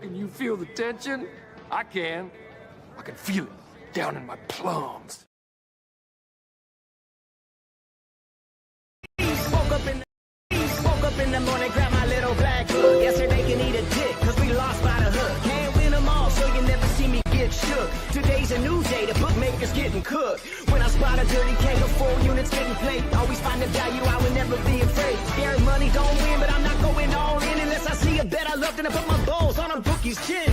Can you feel the tension? I can. I can feel it down in my plums. Woke up in the morning, grab my little black book. Yesterday can eat a dick, cause we lost by the hook. Can't win them all, so you never see me get shook. Today's a new day, the bookmaker's getting cooked. When I spot a dirty keg of 4 units getting played, always find the value, I would never be afraid. Scared money don't win, but I'm not going all in unless I see a bet I love, then I put my balls on a bookie's chin.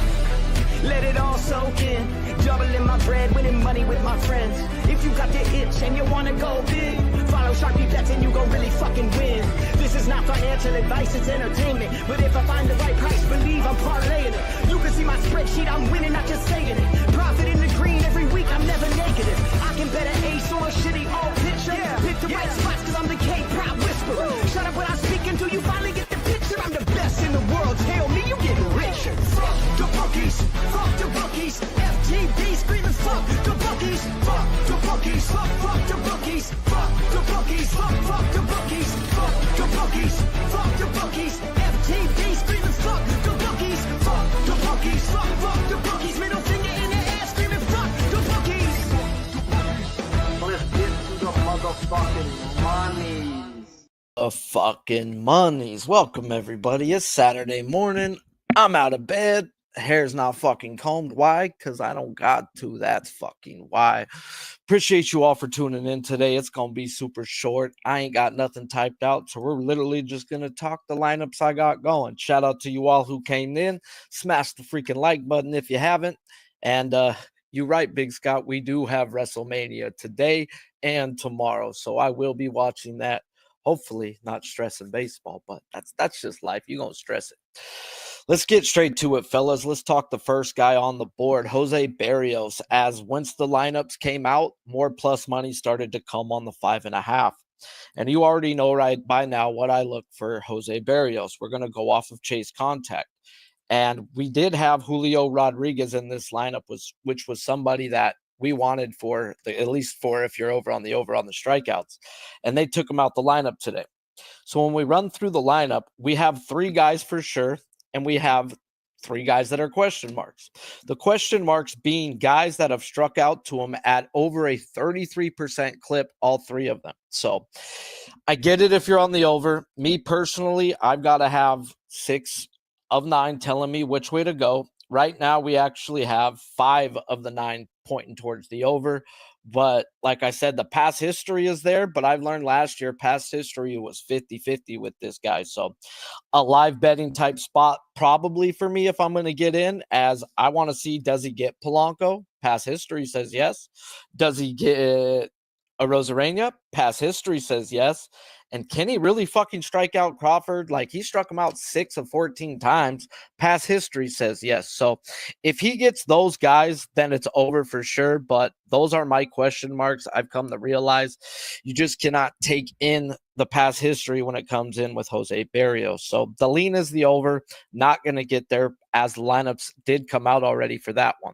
Let it all soak in, doubling my bread, winning money with my friends. If you got the itch and you wanna go big, follow Sharpie bets and you gon' really fucking win. This is not financial advice, it's entertainment. But if I find the right price, believe I'm parlaying it. You can see my spreadsheet, I'm winning, not just saying it. Profit in the green every week, I'm never negative. I can bet an ace or a shitty old picture. Pick the right spots cause I'm the K-pop whisperer. Shut up when I speak until you finally get the picture. I'm the best in the world, tell me you getting richer. Fuck the bookies, fuck the bookies. FTB screaming fuck the bookies, fuck the bookies, fuck the bookies, fuck the bookies, fuck the bookies, fuck the bookies, fuck the bookies. FTB screaming fuck the bookies, fuck the bookies, fuck the bookies. Middle finger in the air screaming fuck the bookies. Let's get to the motherfucking monies. Fucking monies. Welcome everybody. It's Saturday morning. I'm out of bed. Hair's not fucking combed. Why? Because I don't got to. That's fucking why. Appreciate you all for tuning in today. It's going to be super short. I ain't got nothing typed out, so we're literally just going to talk the lineups I got going. Shout out to you all who came in. Smash the freaking like button if you haven't. And you're right, Big Scott. We do have WrestleMania today and tomorrow, so I will be watching that. Hopefully not stressing baseball, but that's just life. You're going to stress it. Let's get straight to it, fellas. Let's talk the first guy on the board, Jose Barrios. As once the lineups came out, more plus money started to come on the 5.5. And you already know right by now what I look for Jose Barrios. We're going to go off of chase contact. And we did have Julio Rodriguez in this lineup, which was somebody that we wanted for at least for if you're over on the strikeouts. And they took him out the lineup today. So when we run through the lineup, we have 3 guys for sure. And we have 3 guys that are question marks. The question marks being guys that have struck out to him at over a 33% clip, all 3 of them. So I get it if you're on the over. Me personally, I've got to have 6 of 9 telling me which way to go. Right now, we actually have 5 of the 9 pointing towards the over. But like I said, the past history is there, but I've learned last year past history was 50-50 with this guy. So a live betting type spot probably for me if I'm going to get in, as I want to see, does he get Polanco? Past history says yes. Does he get a Rosarena? Past history says yes. And can he really fucking strike out Crawford? Like, he struck him out 6 of 14 times. Past history says yes. So if he gets those guys, then it's over for sure. But those are my question marks. I've come to realize you just cannot take in the past history when it comes in with Jose Barrios. So the lean is the over. Not going to get there, as the lineups did come out already for that one.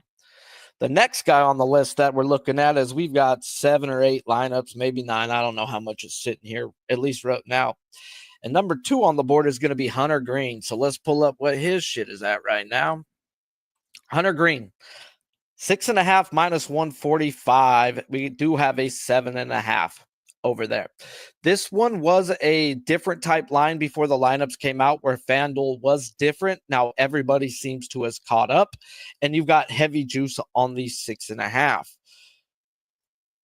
The next guy on the list that we're looking at is we've got 7 or 8 lineups, maybe 9. I don't know how much is sitting here, at least right now. And number 2 on the board is going to be Hunter Green. So let's pull up what his shit is at right now. Hunter Green, 6.5 minus 145. We do have a 7.5 over there. This one was a different type line before the lineups came out, where FanDuel was different. Now everybody seems to have caught up, and you've got heavy juice on the 6.5.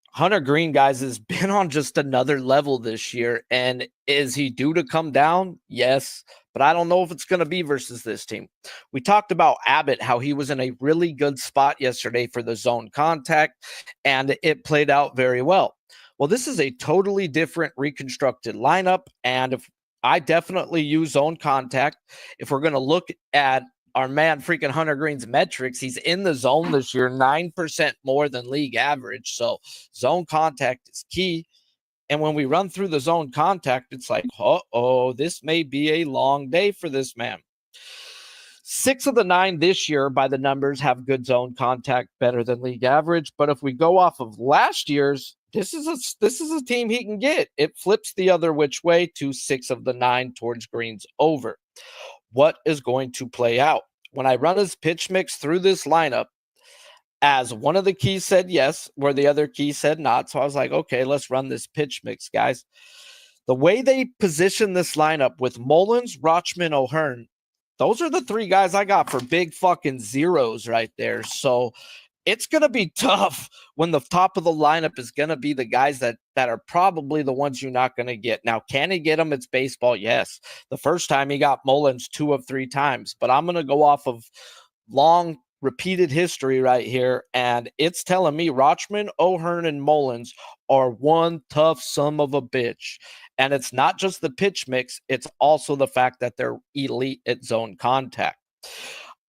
Hunter Green, guys, has been on just another level this year. And is he due to come down? Yes, but I don't know if it's going to be versus this team. We talked about Abbott, how he was in a really good spot yesterday for the zone contact, and it played out very well. Well, this is a totally different reconstructed lineup, and if I definitely use zone contact. If we're going to look at our man freaking Hunter Green's metrics, he's in the zone this year 9% more than league average. So zone contact is key. And when we run through the zone contact, it's like, this may be a long day for this man. 6 of the 9 this year by the numbers have good zone contact, better than league average. But if we go off of last year's, this is a team he can get. It flips the other which way to 6 of the 9 towards Green's over. What is going to play out? when I run his pitch mix through this lineup, as one of the keys said yes, where the other key said not. So I was like, okay, let's run this pitch mix, guys. The way they position this lineup with Mullins, Rochman, O'Hearn, those are the three guys I got for big fucking zeros right there. So it's going to be tough when the top of the lineup is going to be the guys that are probably the ones you're not going to get. Now, can he get them? It's baseball. Yes. The first time he got Mullins 2 of 3 times, but I'm going to go off of long repeated history right here. And it's telling me Rochman, O'Hearn, and Mullins are one tough son of a bitch. And it's not just the pitch mix. It's also the fact that they're elite at zone contact.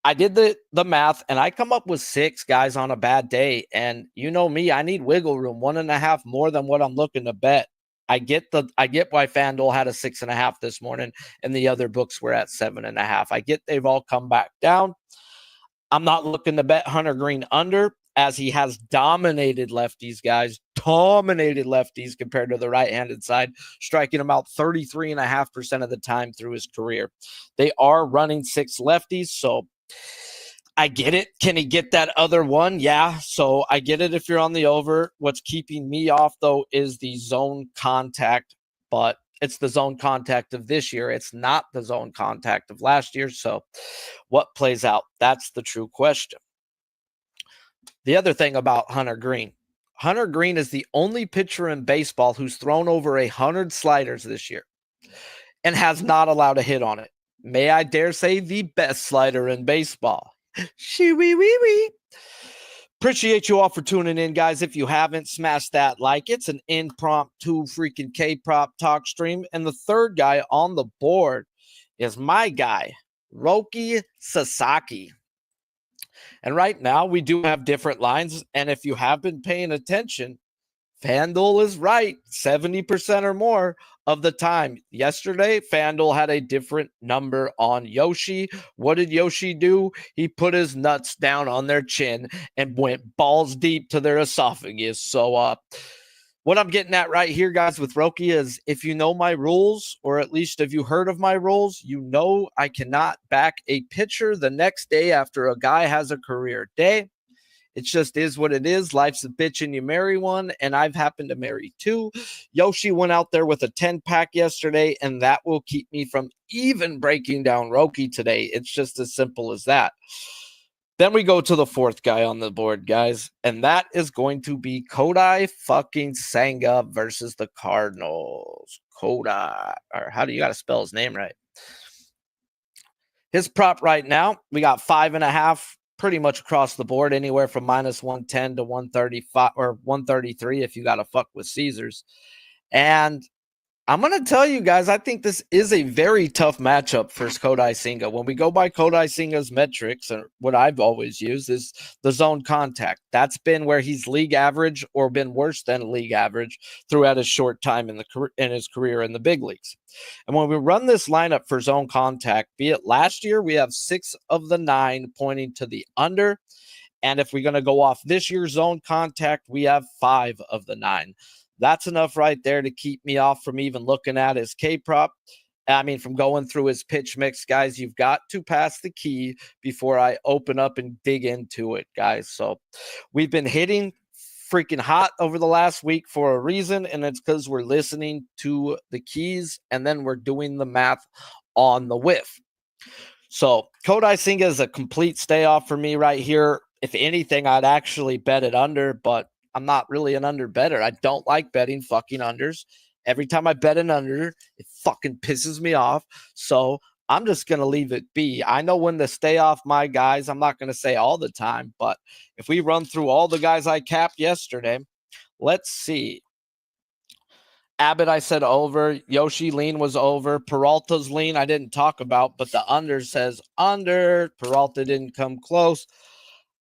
I did the math, and I come up with 6 guys on a bad day. And you know me, I need wiggle room, 1.5 more than what I'm looking to bet. I get why FanDuel had a 6.5 this morning, and the other books were at 7.5. I get they've all come back down. I'm not looking to bet Hunter Green under, as he has dominated lefties, guys. Dominated lefties compared to the right-handed side, striking them out 33.5% of the time through his career. They are running 6 lefties, so I get it. Can he get that other one? Yeah. So I get it if you're on the over. What's keeping me off, though, is the zone contact, but it's the zone contact of this year. It's not the zone contact of last year. So what plays out? That's the true question. The other thing about Hunter Green is the only pitcher in baseball who's thrown over 100 sliders this year and has not allowed a hit on it. May I dare say the best slider in baseball. Shee-wee-wee-wee. Appreciate you all for tuning in, guys. If you haven't, smash that like. It's an impromptu freaking K-pop talk stream. And the third guy on the board is my guy, Roki Sasaki. And right now, we do have different lines. And if you have been paying attention, FanDuel is right 70% or more of the time. Yesterday, FanDuel had a different number on Yoshi. What did Yoshi do? He put his nuts down on their chin and went balls deep to their esophagus. So what I'm getting at right here, guys, with Roki is if you know my rules, or at least if you heard of my rules, you know I cannot back a pitcher the next day after a guy has a career day. It just is what it is. Life's a bitch and you marry one, and I've happened to marry 2. Yoshi went out there with a 10-pack yesterday, and that will keep me from even breaking down Roki today. It's just as simple as that. Then we go to the 4th guy on the board, guys, and that is going to be Kodai fucking Senga versus the Cardinals. Kodai, or how do you got to spell his name right? His prop right now, we got 5.5. Pretty much across the board, anywhere from -110 to 135 or 133 if you got to fuck with Caesars. And I'm going to tell you guys, I think this is a very tough matchup for Kodai Senga. When we go by Kodai Senga's metrics, and what I've always used is the zone contact. That's been where he's league average or been worse than league average throughout his short time in his career in the big leagues. And when we run this lineup for zone contact, be it last year, we have 6 of the 9 pointing to the under. And if we're going to go off this year's zone contact, we have 5 of the 9. That's enough right there to keep me off from even looking at his K-prop. I mean, from going through his pitch mix, guys. You've got to pass the key before I open up and dig into it, guys. So we've been hitting freaking hot over the last week for a reason, and it's because we're listening to the keys, and then we're doing the math on the whiff. So Kodai Senga is a complete stay off for me right here. If anything, I'd actually bet it under, but I'm not really an under better. I don't like betting fucking unders. Every time I bet an under, it fucking pisses me off. So I'm just going to leave it be. I know when to stay off my guys. I'm not going to say all the time, but if we run through all the guys I capped yesterday, let's see. Abbott, I said over. Yoshi lean was over. Peralta's lean I didn't talk about, but the under says under. Peralta didn't come close.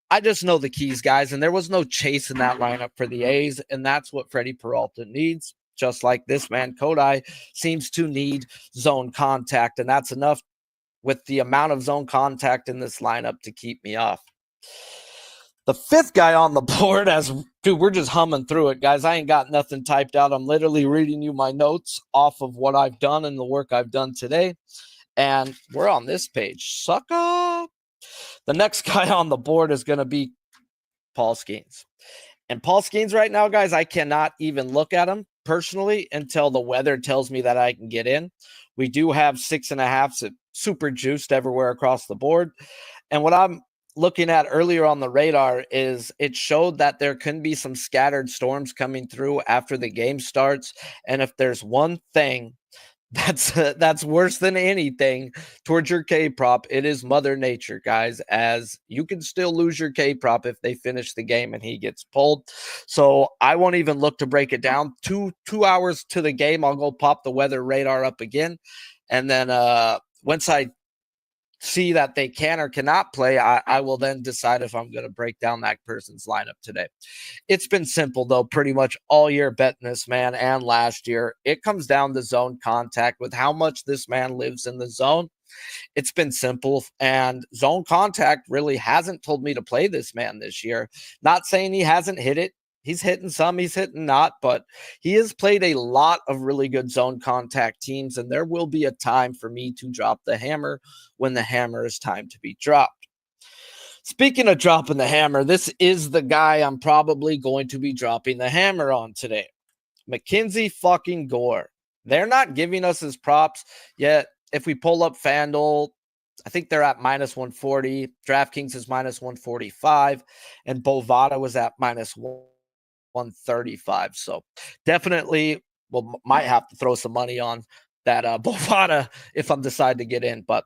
I just know the keys, guys, and there was no chase in that lineup for the A's, and that's what Freddie Peralta needs. Just like this man, Kodai, seems to need zone contact, and that's enough with the amount of zone contact in this lineup to keep me off. The 5th guy on the board, dude, we're just humming through it, guys. I ain't got nothing typed out. I'm literally reading you my notes off of what I've done and the work I've done today, and we're on this page. Sucker. The next guy on the board is going to be Paul Skeens. And Paul Skeens right now, guys, I cannot even look at him personally until the weather tells me that I can get in. We do have 6.5s super juiced everywhere across the board. And what I'm looking at earlier on the radar is it showed that there can be some scattered storms coming through after the game starts. And if there's one thing that's worse than anything towards your K-prop, it is Mother Nature, guys, as you can still lose your K-prop if they finish the game and he gets pulled. So I won't even look to break it down. Two hours to the game, I'll go pop the weather radar up again. And then once I see that they can or cannot play, I will then decide if I'm going to break down that person's lineup today. It's been simple, though, pretty much all year betting this man and last year. It comes down to zone contact with how much this man lives in the zone. It's been simple, and zone contact really hasn't told me to play this man this year. Not saying he hasn't hit it. He's hitting some, he's hitting not, but he has played a lot of really good zone contact teams, and there will be a time for me to drop the hammer when the hammer is time to be dropped. Speaking of dropping the hammer, this is the guy I'm probably going to be dropping the hammer on today. Mackenzie fucking Gore. They're not giving us his props yet. If we pull up FanDuel, I think they're at minus 140. DraftKings is minus 145. And Bovada was at minus 135. So definitely might have to throw some money on that Bovada if I'm decided to get in. But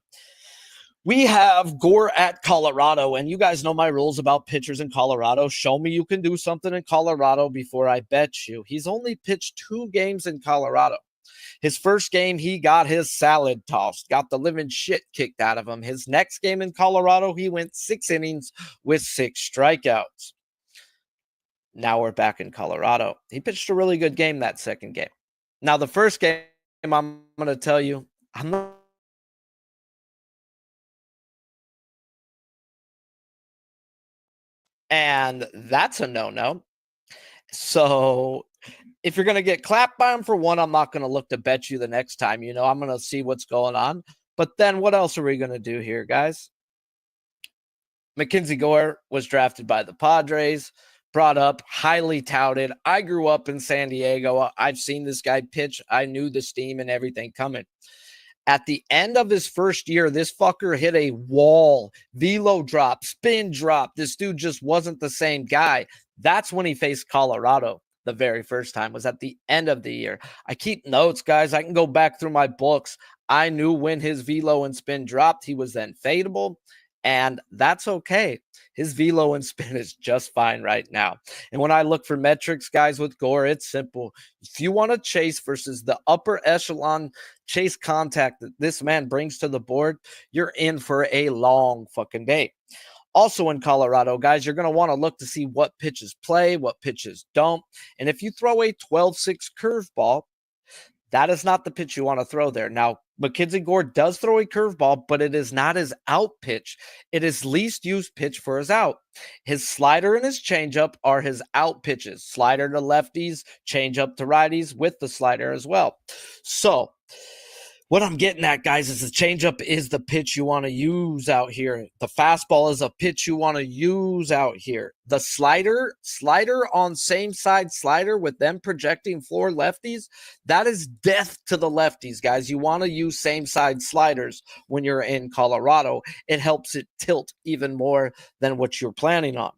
we have Gore at Colorado, and you guys know my rules about pitchers in Colorado. Show me you can do something in Colorado before I bet you. He's only pitched 2 games in Colorado. His first game, he got his salad tossed, got the living shit kicked out of him. His next game in Colorado, he went 6 innings with 6 strikeouts. Now we're back in Colorado. He pitched a really good game that second game. Now, the first game, I'm going to tell you, I'm not. And that's a no-no. So if you're going to get clapped by him for one, I'm not going to look to bet you the next time. You know, I'm going to see what's going on. But then what else are we going to do here, guys? Mackenzie Gore was drafted by the Padres, brought up, highly touted. I grew up in San Diego. I've seen this guy pitch. I knew the steam and everything coming. At the end of his first year, this fucker hit a wall, velo drop, spin drop. This dude just wasn't the same guy. That's when he faced Colorado the very first time, was at the end of the year. I keep notes, guys. I can go back through my books. I knew when his velo and spin dropped, he was then fadeable, and that's okay. His velo and spin is just fine right now. And when I look for metrics, guys, with Gore, it's simple. If you want to chase versus the upper echelon chase contact that this man brings to the board, you're in for a long fucking day. Also in Colorado, guys, you're going to want to look to see what pitches play, what pitches don't. And if you throw a 12-6 curveball, that is not the pitch you want to throw there. Now, Mackenzie Gore does throw a curveball, but it is not his out pitch. It is least used pitch for his out. His slider and his changeup are his out pitches. Slider to lefties, changeup to righties with the slider as well. So what I'm getting at, guys, is the changeup is the pitch you want to use out here. The fastball is a pitch you want to use out here. The slider on same side slider with them projecting floor lefties, that is death to the lefties, guys. You want to use same side sliders when you're in Colorado. It helps it tilt even more than what you're planning on.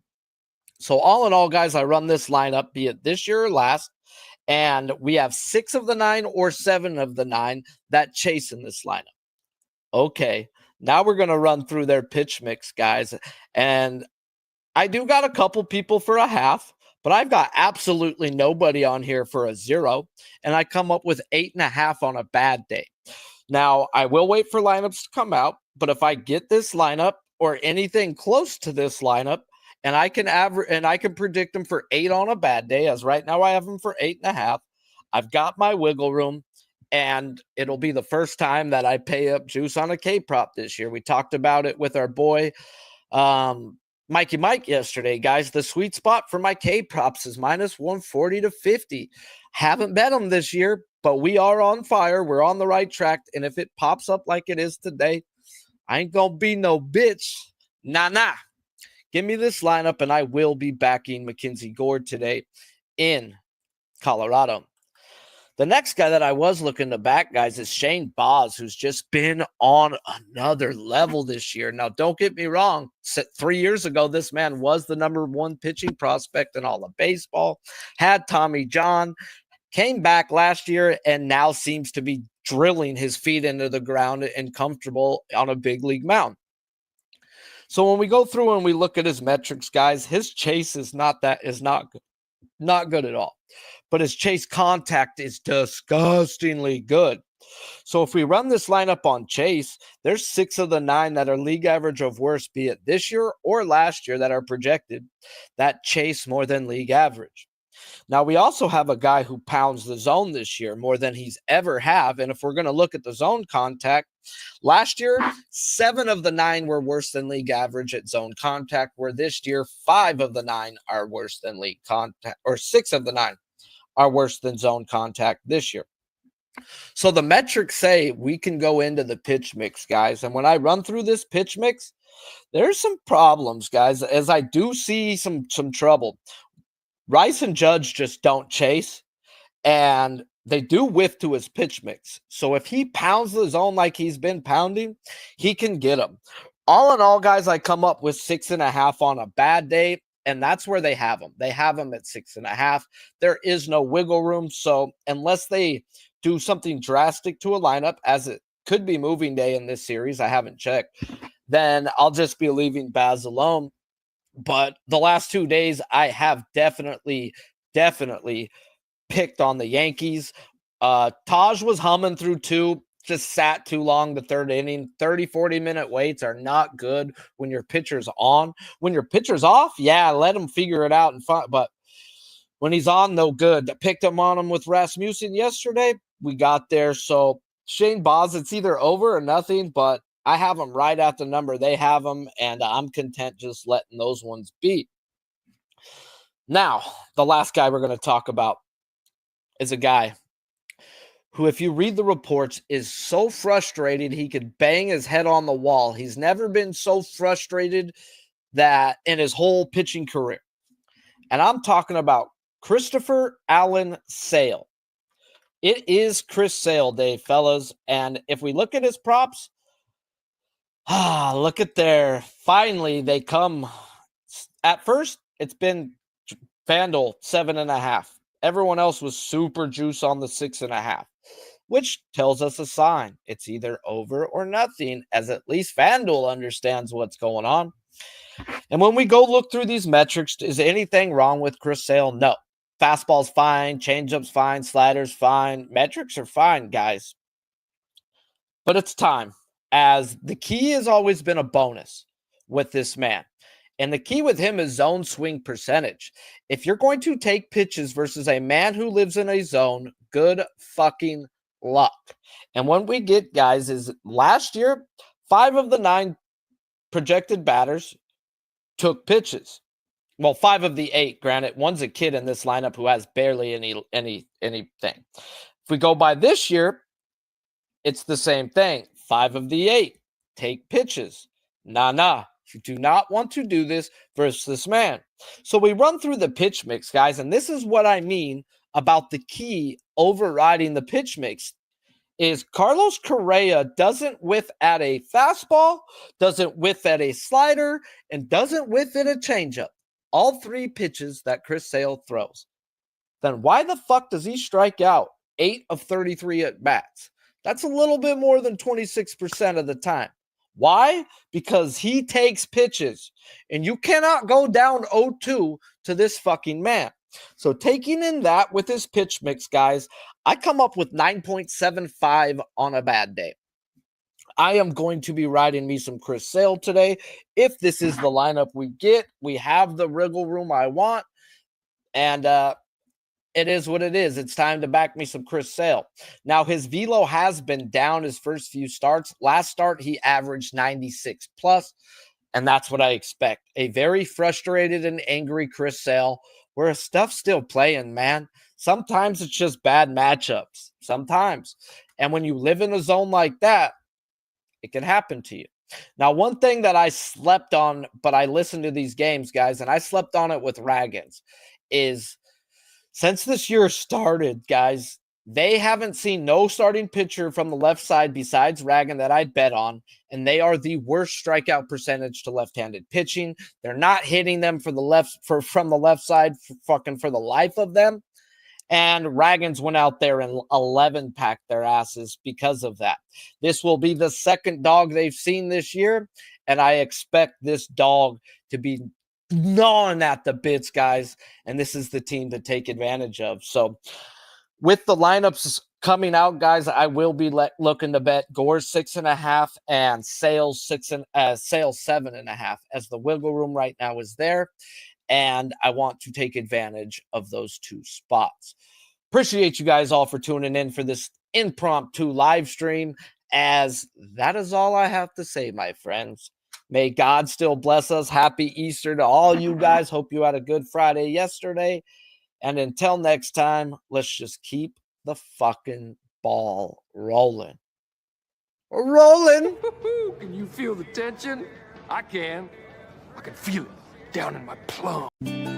So all in all, guys, I run this lineup, be it this year or last. And we have 6 of the 9 or 7 of the 9 that chase in this lineup. Okay, now we're going to run through their pitch mix, guys. And I do got a couple people for a half, but I've got absolutely nobody on here for a 0. And I come up with 8.5 on a bad day. Now, I will wait for lineups to come out, but if I get this lineup or anything close to this lineup, and I can predict them for 8 on a bad day, as right now I have them for 8.5. I've got my wiggle room, and it'll be the first time that I pay up juice on a K-prop this year. We talked about it with our boy Mikey Mike yesterday, guys. The sweet spot for my K-props is minus 140 to 50. Haven't bet them this year, but we are on fire. We're on the right track, and if it pops up like it is today, I ain't gonna be no bitch. Nah. Give me this lineup, and I will be backing Mackenzie Gore today in Colorado. The next guy that I was looking to back, guys, is Shane Baz, who's just been on another level this year. Now, don't get me wrong. 3 years ago, this man was the number one pitching prospect in all of baseball, had Tommy John, came back last year, and now seems to be drilling his feet into the ground and comfortable on a big league mound. So when we go through and we look at his metrics, guys, his chase is not good at all. But his chase contact is disgustingly good. So if we run this lineup on chase, there's 6 of the 9 that are league average of worse, be it this year or last year, that are projected that chase more than league average. Now, we also have a guy who pounds the zone this year more than he's ever have. And if we're going to look at the zone contact, last year, 7 of the 9 were worse than league average at zone contact, where this year, 5 of the 9 are worse than league contact, or 6 of the 9 are worse than zone contact this year. So the metrics say we can go into the pitch mix, guys. And when I run through this pitch mix, there's some problems, guys, as I do see some trouble. Rice and Judge just don't chase, and they do whiff to his pitch mix. So if he pounds the zone like he's been pounding, he can get them. All in all, guys, I come up with 6.5 on a bad day, and that's where they have them. They have them at 6.5. There is no wiggle room. So unless they do something drastic to a lineup, as it could be moving day in this series, I haven't checked, then I'll just be leaving Baz alone. But the last 2 days, I have definitely picked on the Yankees. Taj was humming through 2, just sat too long the third inning. 30, 40-minute waits are not good when your pitcher's on. When your pitcher's off, yeah, let him figure it out and fun. But when he's on, no good. I picked him on him with Rasmussen yesterday. We got there. So Shane Baz, it's either over or nothing, but I have them right at the number they have them, and I'm content just letting those ones be. Now, the last guy we're going to talk about is a guy who, if you read the reports, is so frustrated he could bang his head on the wall. He's never been so frustrated that in his whole pitching career. And I'm talking about Christopher Allen Sale. It is Chris Sale Day, fellas. And if we look at his props, look at there. Finally, they come. At first, it's been FanDuel 7.5. Everyone else was super juice on the 6.5, which tells us a sign. It's either over or nothing, as at least FanDuel understands what's going on. And when we go look through these metrics, is anything wrong with Chris Sale? No. Fastball's fine, changeup's fine, slider's fine. Metrics are fine, guys. But it's time, as the key has always been a bonus with this man. And the key with him is zone swing percentage. If you're going to take pitches versus a man who lives in a zone, good fucking luck. And what we get, guys, is last year, 5 of the 9 projected batters took pitches. Well, 5 of the 8, granted, one's a kid in this lineup who has barely anything. If we go by this year, it's the same thing. 5 of the 8 take pitches. Nah. You do not want to do this versus this man. So we run through the pitch mix, guys, and this is what I mean about the key overriding the pitch mix is Carlos Correa doesn't whiff at a fastball, doesn't whiff at a slider, and doesn't whiff at a changeup. All 3 pitches that Chris Sale throws. Then why the fuck does he strike out 8 of 33 at bats? That's a little bit more than 26% of the time. Why? Because he takes pitches, and you cannot go down 0-2 to this fucking man. So taking in that with his pitch mix, guys, I come up with 9.75 on a bad day. I am going to be riding me some Chris Sale today. If this is the lineup we get, we have the wriggle room I want, and it is what it is. It's time to back me some Chris Sale. Now, his velo has been down his first few starts. Last start, he averaged 96 plus, and that's what I expect. A very frustrated and angry Chris Sale, where his stuff's still playing, man. Sometimes it's just bad matchups. Sometimes. And when you live in a zone like that, it can happen to you. Now, one thing that I slept on, but I listened to these games, guys, and I slept on it with Raggins, is since this year started, guys, they haven't seen no starting pitcher from the left side besides Raggin that I'd bet on, and they are the worst strikeout percentage to left-handed pitching. They're not hitting them from the left side for the life of them. And Raggins went out there and 11-packed their asses because of that. This will be the second dog they've seen this year, and I expect this dog to be gnawing at the bits, guys, and this is the team to take advantage of. So with the lineups coming out, guys, I will be looking to bet Gore 6.5 and Sales 7.5, as the wiggle room right now is there, and I want to take advantage of those two spots. Appreciate you guys all for tuning in for this impromptu live stream, as that is all I have to say, my friends. May God still bless us. Happy Easter to all you guys. Hope you had a good Friday yesterday. And until next time, let's just keep the fucking ball rolling. Rolling. Can you feel the tension? I can. I can feel it down in my plum.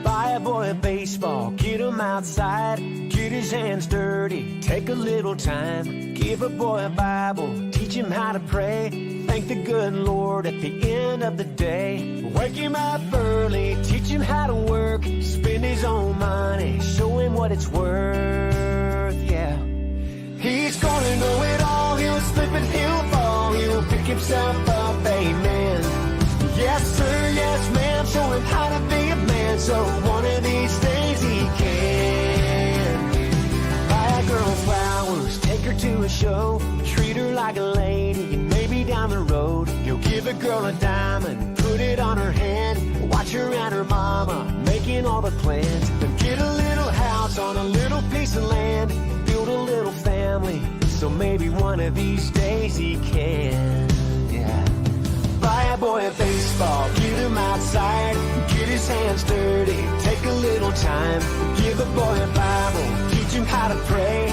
Buy a boy a baseball, get him outside, get his hands dirty, take a little time. Give a boy a Bible, teach him how to pray. Thank the good Lord at the end of the day. Wake him up early, teach him how to work, spend his own money, show him what it's worth, yeah. He's gonna know it all, he'll slip and he'll fall, he'll pick himself up, amen. Yes sir, yes ma'am, show him how to be a man, so one of these days he can. Buy a girl flowers, take her to a show, treat her like a lady, and maybe down the road you'll give a girl a diamond, put it on her hand, watch her and her mama making all the plans. Then get a little house on a little piece of land, build a little family, so maybe one of these days he can. Yeah. Buy a boy a baseball, get him outside, get his hands dirty, take a little time. Give a boy a Bible, teach him how to pray.